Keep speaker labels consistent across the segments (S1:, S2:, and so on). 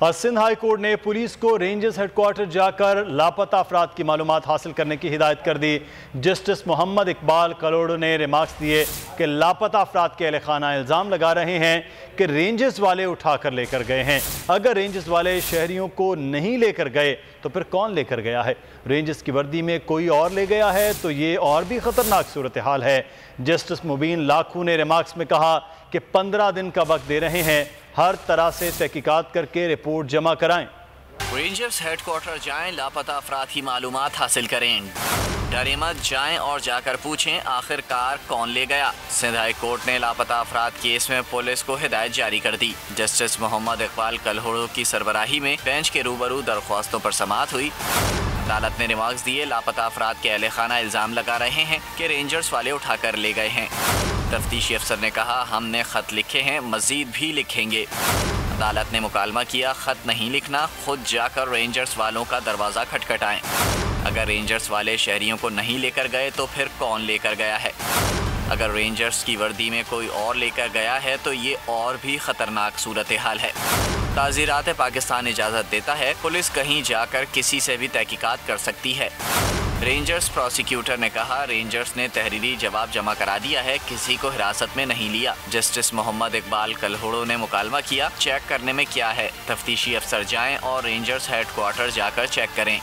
S1: और Sindh high court ने police को रेंजर्स हेडक्वार्टर जाकर लापता अफराद की मालूमात हासिल करने की हिदायत कर दी। जस्टिस मोहम्मद इकबाल कलोड़ो ने रिमार्क्स दिए कि लापता अफराद के अहल खाना इल्ज़ाम लगा रहे हैं कि रेंजर्स वाले उठाकर लेकर गए हैं। अगर रेंजर्स वाले शहरियों को नहीं लेकर गए तो फिर कौन लेकर गया है? रेंजर्स की वर्दी में कोई और ले गया है तो ये और भी ख़तरनाक सूरत हाल है। जस्टिस मुबीन लाखू ने रिमार्क्स में कहा कि 15 दिन का वक्त दे रहे हैं, हर तरह से तहकीकात करके रिपोर्ट जमा कराएं।
S2: रेंजर्स हेडक्वार्टर जाएं, लापता अफराद की मालूमात हासिल करें। डरे मत, जाएं और जाकर पूछें आखिरकार कौन ले गया। सिंध हाई कोर्ट ने लापता अफराद केस में पुलिस को हिदायत जारी कर दी। जस्टिस मोहम्मद इकबाल कलोड़ो की सरबराही में बेंच के रूबरू दरख्वास्तों पर समाअत हुई। अदालत ने रिमार्क्स दिए, लापता अफराद के अहले खाना इल्ज़ाम लगा रहे हैं कि रेंजर्स वाले उठाकर ले गए हैं। तफ्तीशी अफसर ने कहा, हमने ख़त लिखे हैं, मज़ीद भी लिखेंगे। अदालत ने मुकालमा किया, ख़त नहीं लिखना, खुद जाकर रेंजर्स वालों का दरवाज़ा खटखटाएं। अगर रेंजर्स वाले शहरियों को नहीं लेकर गए तो फिर कौन लेकर गया है? अगर रेंजर्स की वर्दी में कोई और लेकर गया है तो ये और भी ख़तरनाक सूरत हाल है। ताज़ीरात पाकिस्तान इजाज़त देता है, पुलिस कहीं जाकर किसी से भी तहकीकात कर सकती है। रेंजर्स प्रोसिक्यूटर ने कहा, रेंजर्स ने तहरीरी जवाब जमा करा दिया है, किसी को हिरासत में नहीं लिया। जस्टिस मोहम्मद इकबाल कलोड़ो ने मुकालमा किया, चेक करने में क्या है? तफ्तीशी अफसर जाएं और रेंजर्स हेडक्वार्टर जाकर चेक करें।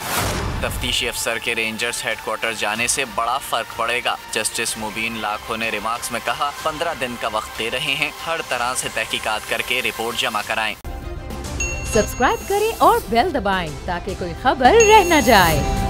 S2: तफ्तीशी अफसर के रेंजर्स हेडक्वार्टर जाने से बड़ा फर्क पड़ेगा। जस्टिस मुबीन लाखो ने रिमार्क्स में कहा, 15 दिन का वक्त दे रहे हैं, हर तरह से तहकीकात करके रिपोर्ट जमा कराएं।
S3: सब्सक्राइब करें और बेल दबाएं ताकि कोई खबर रह न जाए।